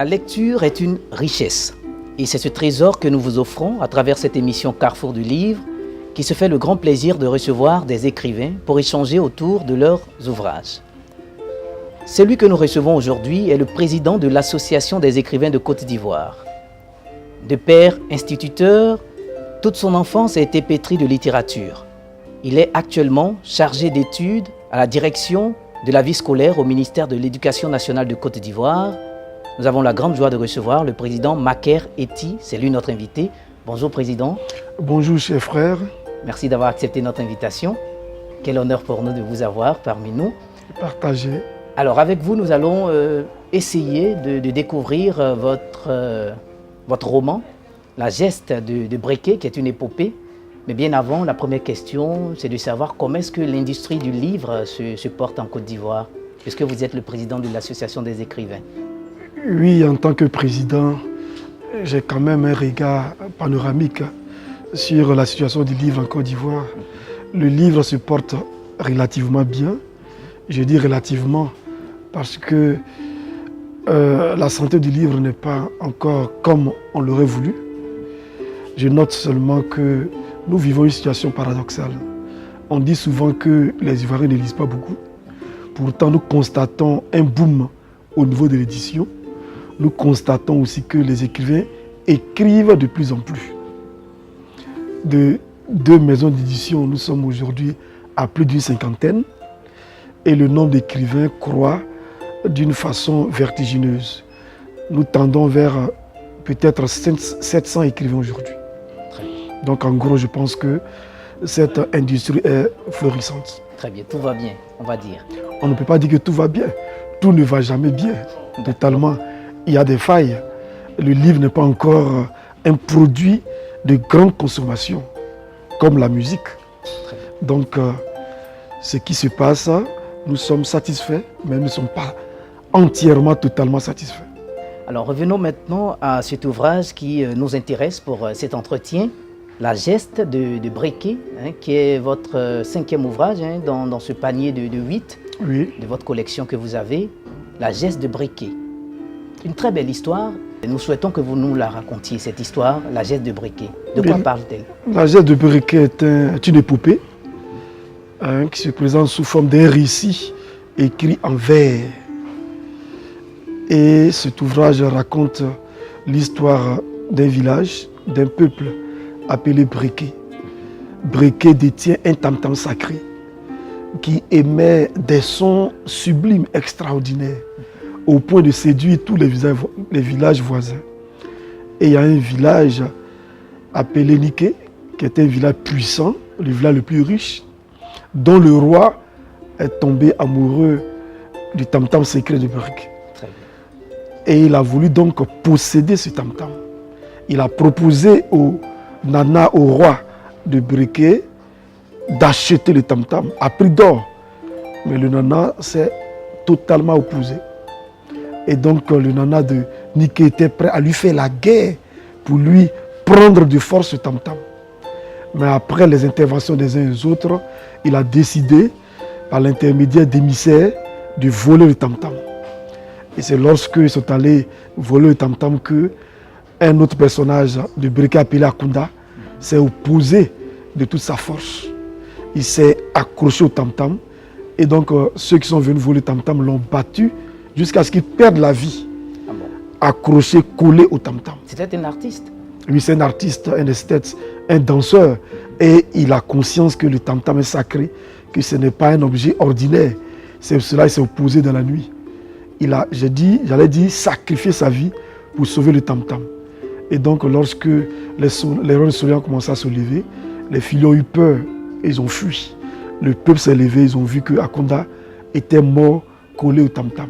La lecture est une richesse et c'est ce trésor que nous vous offrons à travers cette émission Carrefour du Livre qui se fait le grand plaisir de recevoir des écrivains pour échanger autour de leurs ouvrages. Celui que nous recevons aujourd'hui est le président de l'Association des écrivains de Côte d'Ivoire. De père instituteur, toute son enfance a été pétrie de littérature. Il est actuellement chargé d'études à la direction de la vie scolaire au ministère de l'Éducation nationale de Côte d'Ivoire. Nous avons la grande joie de recevoir le président Maker Ety, c'est lui notre invité. Bonjour président. Bonjour cher frère. Merci d'avoir accepté notre invitation. Quel honneur pour nous de vous avoir parmi nous. Partagez. Alors avec vous, nous allons essayer de découvrir votre roman, La Geste de Briquet, qui est une épopée. Mais bien avant, la première question, c'est de savoir comment est-ce que l'industrie du livre se porte en Côte d'Ivoire, puisque vous êtes le président de l'Association des écrivains. Oui, en tant que président, j'ai quand même un regard panoramique sur la situation du livre en Côte d'Ivoire. Le livre se porte relativement bien. Je dis relativement parce que la santé du livre n'est pas encore comme on l'aurait voulu. Je note seulement que nous vivons une situation paradoxale. On dit souvent que les Ivoiriens ne lisent pas beaucoup. Pourtant, nous constatons un boom au niveau de l'édition. Nous constatons aussi que les écrivains écrivent de plus en plus. De 2 maisons d'édition, nous sommes aujourd'hui à plus d'une 50aine et le nombre d'écrivains croît d'une façon vertigineuse. Nous tendons vers peut-être 700 écrivains aujourd'hui. Donc en gros, je pense que cette industrie est florissante. Très bien, tout va bien, on va dire. On ne peut pas dire que tout va bien. Tout ne va jamais bien, totalement. Il y a des failles. Le livre n'est pas encore un produit de grande consommation, comme la musique. Donc, ce qui se passe, nous sommes satisfaits, mais nous ne sommes pas entièrement, totalement satisfaits. Alors, revenons maintenant à cet ouvrage qui nous intéresse pour cet entretien, La Geste de Briquet, qui est votre 5e ouvrage dans ce panier de 8 de votre collection que vous avez, La Geste de Briquet. Une très belle histoire. Nous souhaitons que vous nous la racontiez, cette histoire, La Geste de Briquet. De quoi parle-t-elle? La Geste de Briquet est une épopée qui se présente sous forme d'un récit écrit en vers. Et cet ouvrage raconte l'histoire d'un village, d'un peuple appelé Briquet. Briquet détient un tam-tam sacré qui émet des sons sublimes, extraordinaires, au point de séduire tous les villages voisins. Et il y a un village appelé Niké, qui est un village puissant, le village le plus riche, dont le roi est tombé amoureux du tam-tam secret de Briquet. Et il a voulu donc posséder ce tam-tam. Il a proposé au nana, au roi de Briquet, d'acheter le tam-tam à prix d'or. Mais le nana s'est totalement opposé. Et donc le nana de Niké était prêt à lui faire la guerre pour lui prendre de force ce tam-tam. Mais après les interventions des uns et des autres, il a décidé, par l'intermédiaire d'émissaires, de voler le tam-tam. Et c'est lorsqu'ils sont allés voler le tam-tam qu'un autre personnage de Briquet appelé Akunda s'est opposé de toute sa force. Il s'est accroché au tam-tam et donc ceux qui sont venus voler le tam-tam l'ont battu jusqu'à ce qu'il perde la vie, accroché, collé au tam-tam. C'était un artiste? Oui, c'est un artiste, un esthète, un danseur. Et il a conscience que le tam-tam est sacré, que ce n'est pas un objet ordinaire. C'est pour cela qu'il s'est opposé dans la nuit. Il a, j'allais dire, sacrifié sa vie pour sauver le tam-tam. Et donc, lorsque les rayons du soleil ont commencé à se lever, les filles ont eu peur et ils ont fui. Le peuple s'est levé, ils ont vu que Akunda était mort, collé au tam-tam.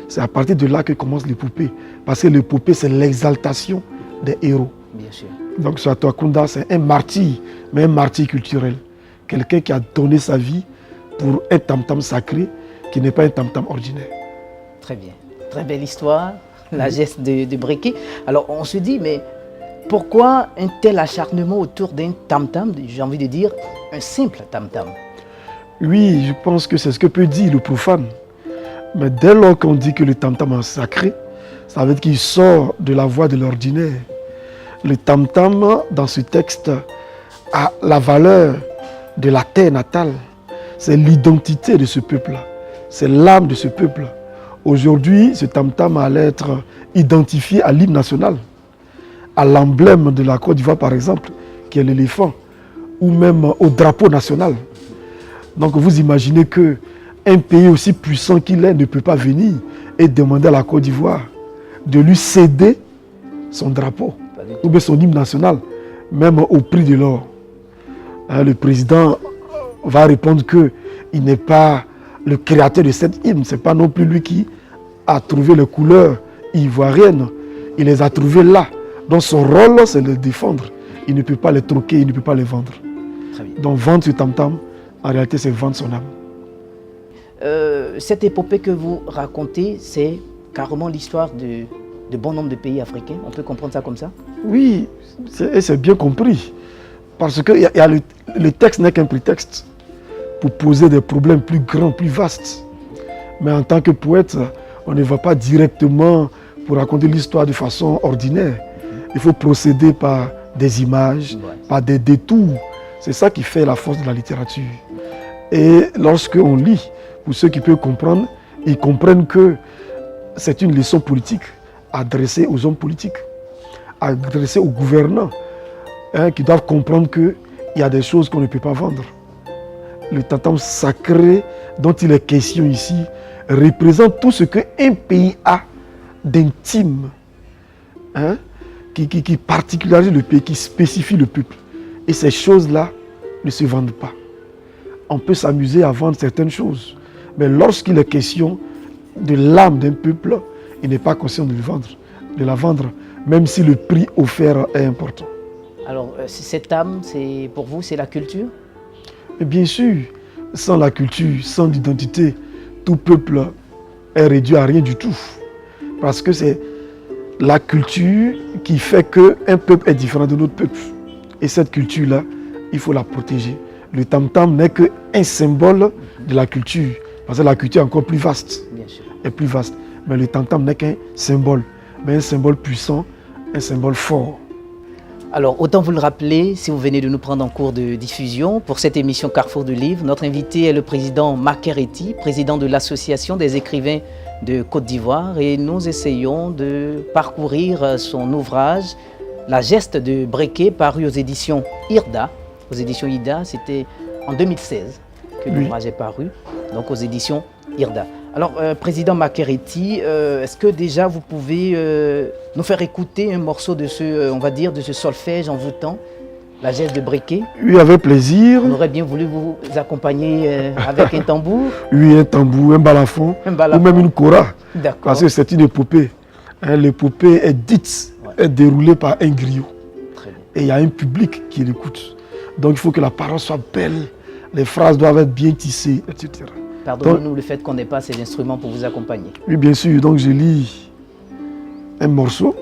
C'est à partir de là que commencent les poupées. Parce que les poupées, c'est l'exaltation des héros. Bien sûr. Donc, Sato Akunda, c'est un martyr, mais un martyr culturel. Quelqu'un qui a donné sa vie pour un tam-tam sacré, qui n'est pas un tam-tam ordinaire. Très bien. Très belle histoire, La Geste de Briquet. Alors, on se dit, mais pourquoi un tel acharnement autour d'un tam-tam, j'ai envie de dire, un simple tam-tam? Oui, je pense que c'est ce que peut dire le profane. Mais dès lors qu'on dit que le tam-tam est sacré, Ça veut dire qu'il sort de la voie de l'ordinaire. Le tam-tam, dans ce texte, a la valeur de la terre natale. C'est l'identité de ce peuple-là. C'est l'âme de ce peuple. Aujourd'hui, ce tam-tam allait être identifié à l'hymne national, à l'emblème de la Côte d'Ivoire, par exemple, qui est l'éléphant, ou même au drapeau national. Donc vous imaginez qu'un pays aussi puissant qu'il est ne peut pas venir et demander à la Côte d'Ivoire de lui céder son drapeau, ou bien son hymne national, même au prix de l'or. Le président va répondre qu'il n'est pas le créateur de cette hymne, ce n'est pas non plus lui qui a trouvé les couleurs ivoiriennes, il les a trouvées là. Donc son rôle, c'est de les défendre. Il ne peut pas les troquer, il ne peut pas les vendre. Donc vendre ce tam-tam, en réalité, c'est vendre son âme. Cette épopée que vous racontez, c'est carrément l'histoire de bon nombre de pays africains. On peut comprendre ça comme ça? Oui, c'est bien compris. Parce que le texte n'est qu'un prétexte pour poser des problèmes plus grands, plus vastes. Mais en tant que poète, on ne va pas directement pour raconter l'histoire de façon ordinaire. Il faut procéder par des images, par des détours. C'est ça qui fait la force de la littérature. Et lorsqu'on lit, pour ceux qui peuvent comprendre, ils comprennent que c'est une leçon politique adressée aux hommes politiques, adressée aux gouvernants, qui doivent comprendre qu'il y a des choses qu'on ne peut pas vendre. Le tam-tam sacré dont il est question ici représente tout ce qu'un pays a d'intime, qui particularise le pays, qui spécifie le peuple. Et ces choses-là ne se vendent pas. On peut s'amuser à vendre certaines choses, mais lorsqu'il est question de l'âme d'un peuple, il n'est pas conscient de la vendre, même si le prix offert est important. Alors, cette âme, pour vous, c'est la culture? Et bien sûr, sans la culture, sans l'identité, tout peuple est réduit à rien du tout. Parce que c'est la culture qui fait qu'un peuple est différent de notre peuple. Et cette culture-là, il faut la protéger. Le tam-tam n'est qu'un symbole de la culture. Parce que la culture est encore plus vaste. Bien sûr. Est plus vaste. Mais le tam-tam n'est qu'un symbole. Mais un symbole puissant, un symbole fort. Alors, autant vous le rappeler, si vous venez de nous prendre en cours de diffusion, pour cette émission Carrefour du Livre, notre invité est le président Makeretti, président de l'Association des écrivains de Côte d'Ivoire, et nous essayons de parcourir son ouvrage, La geste de Breké, paru aux éditions IRDA. Aux éditions IRDA, c'était en 2016 que l'ouvrage est paru, donc aux éditions IRDA. Alors, président Makeretti, est-ce que déjà vous pouvez nous faire écouter un morceau de on va dire, de ce solfège envoûtant, La geste de Breké? Oui, avec plaisir. On aurait bien voulu vous accompagner avec un tambour. Oui, un tambour, un balafon, ou même une kora. D'accord. Parce que c'est une épopée. L'épopée est dite, est déroulée par un griot. Très bien. Et il y a un public qui l'écoute. Donc il faut que la parole soit belle, les phrases doivent être bien tissées, etc. Pardonnez-nous le fait qu'on n'ait pas ces instruments pour vous accompagner. Oui, bien sûr. Donc je lis un morceau.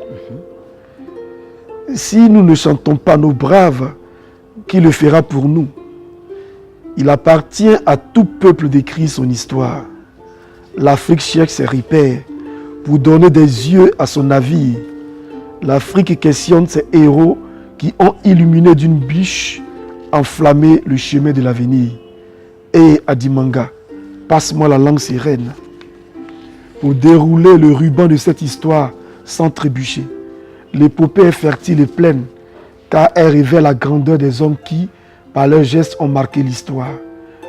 Si nous ne chantons pas nos braves, qui le fera pour nous? Il appartient à tout peuple d'écrire son histoire. L'Afrique cherche ses repères pour donner des yeux à son navire. L'Afrique questionne ses héros qui ont illuminé d'une bûche enflammé le chemin de l'avenir. Et Adimanga, passe-moi la langue sirène pour dérouler le ruban de cette histoire sans trébucher. L'épopée est fertile et pleine, car elle révèle la grandeur des hommes qui, par leurs gestes, ont marqué l'histoire.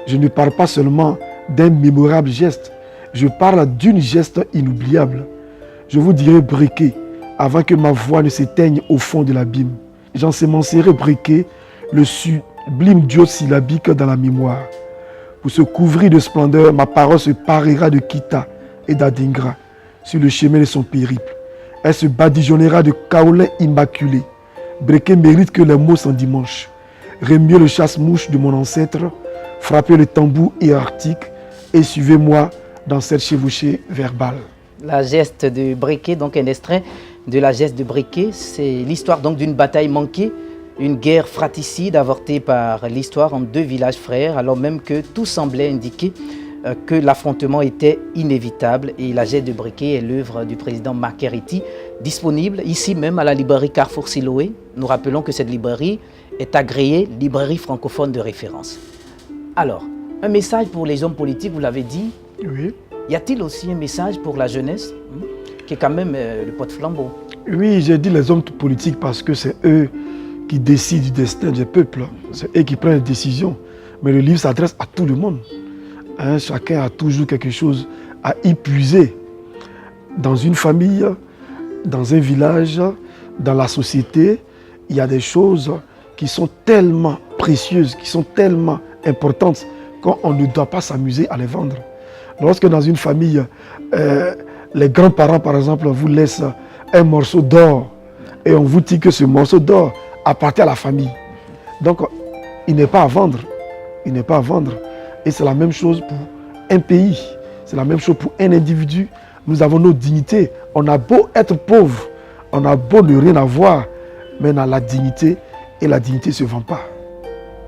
Je ne parle pas seulement d'un mémorable geste, je parle d'une geste inoubliable. Je vous dirai Breké, avant que ma voix ne s'éteigne au fond de l'abîme. J'ensemencerai Breké, le sublime duo syllabique dans la mémoire. Pour se couvrir de splendeur, ma parole se parera de Kita et d'Adingra sur le chemin de son périple. Elle se badigeonnera de kaolins immaculés. Breké mérite que les mots s'endimanchent. Remuez le chasse-mouche de mon ancêtre, frappez le tambour hiérarchique et suivez-moi dans cette chevauchée verbale. La geste de Breké, donc un extrait de La geste de Breké, c'est l'histoire donc d'une bataille manquée, une guerre fratricide avortée par l'histoire entre deux villages frères, alors même que tout semblait indiquer que l'affrontement était inévitable et La geste de briquet est l'œuvre du président Makeriti, disponible ici même à la librairie Carrefour Siloé. Nous rappelons que cette librairie est agréée librairie francophone de référence. Alors, un message pour les hommes politiques, vous l'avez dit. Oui. Y a-t-il aussi un message pour la jeunesse, qui est quand même le porte-flambeau? Oui, j'ai dit les hommes politiques parce que c'est eux qui décident du destin des peuples. C'est eux qui prennent les décisions. Mais le livre s'adresse à tout le monde. Hein, chacun a toujours quelque chose à y puiser. Dans une famille, dans un village, dans la société, il y a des choses qui sont tellement précieuses, qui sont tellement importantes qu'on ne doit pas s'amuser à les vendre. Lorsque dans une famille, les grands-parents, par exemple, vous laissent un morceau d'or et on vous dit que ce morceau d'or appartient à la famille. Donc, il n'est pas à vendre. Il n'est pas à vendre. Et c'est la même chose pour un pays. C'est la même chose pour un individu. Nous avons nos dignités. On a beau être pauvre, on a beau ne rien avoir, mais on a la dignité et la dignité ne se vend pas.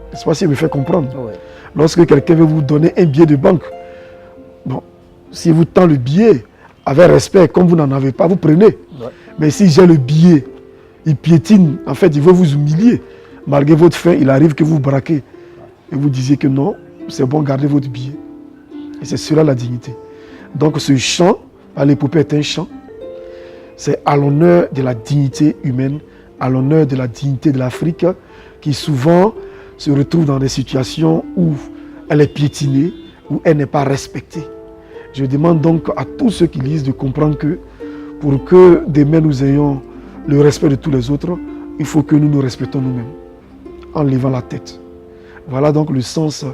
Je ne sais pas si je me fais comprendre. Ouais. Lorsque quelqu'un veut vous donner un billet de banque, bon, si vous tend le billet avec respect, comme vous n'en avez pas, vous prenez. Ouais. Mais si j'ai le billet, il piétine, en fait, il veut vous humilier. Malgré votre faim, il arrive que vous braquez. Et vous disiez que non, c'est bon, gardez votre billet. Et c'est cela la dignité. Donc ce chant, à l'épopée est un chant. C'est à l'honneur de la dignité humaine, à l'honneur de la dignité de l'Afrique, qui souvent se retrouve dans des situations où elle est piétinée, où elle n'est pas respectée. Je demande donc à tous ceux qui lisent de comprendre que pour que demain nous ayons le respect de tous les autres, il faut que nous nous respectons nous-mêmes, en levant la tête. Voilà donc le sens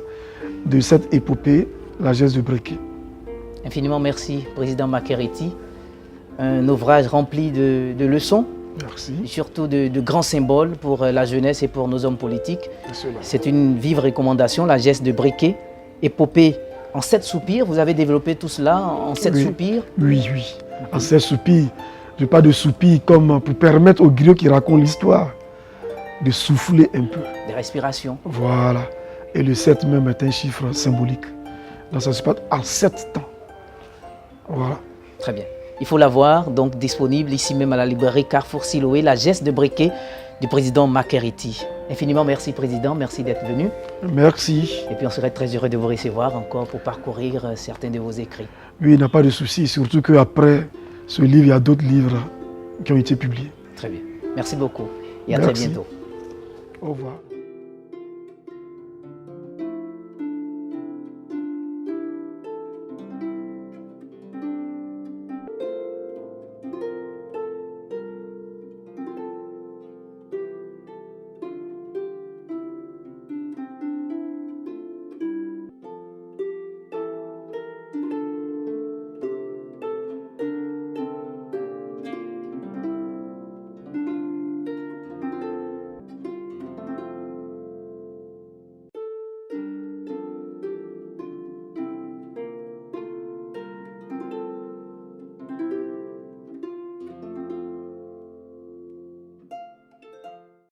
de cette épopée, La geste de briquet. Infiniment merci, président Makeriti. Un ouvrage rempli de leçons. Merci. Et surtout de grands symboles pour la jeunesse et pour nos hommes politiques. C'est une vive recommandation, La geste de briquet, épopée en 7 soupirs. Vous avez développé tout cela en 7 soupirs? Oui, oui. En 7 soupirs. Je parle de soupirs comme pour permettre aux griots qui racontent l'histoire de souffler un peu. Des respirations. Voilà. Et le 7 même est un chiffre symbolique. Donc ça se passe en 7 temps. Voilà. Très bien. Il faut l'avoir, donc disponible ici même à la librairie Carrefour Siloé, La geste de briquet du président Makeriti. Infiniment merci, président. Merci d'être venu. Merci. Et puis on serait très heureux de vous recevoir encore pour parcourir certains de vos écrits. Oui, il n'y a pas de souci. Surtout qu'après ce livre, il y a d'autres livres qui ont été publiés. Très bien. Merci beaucoup et à très bientôt. Au revoir.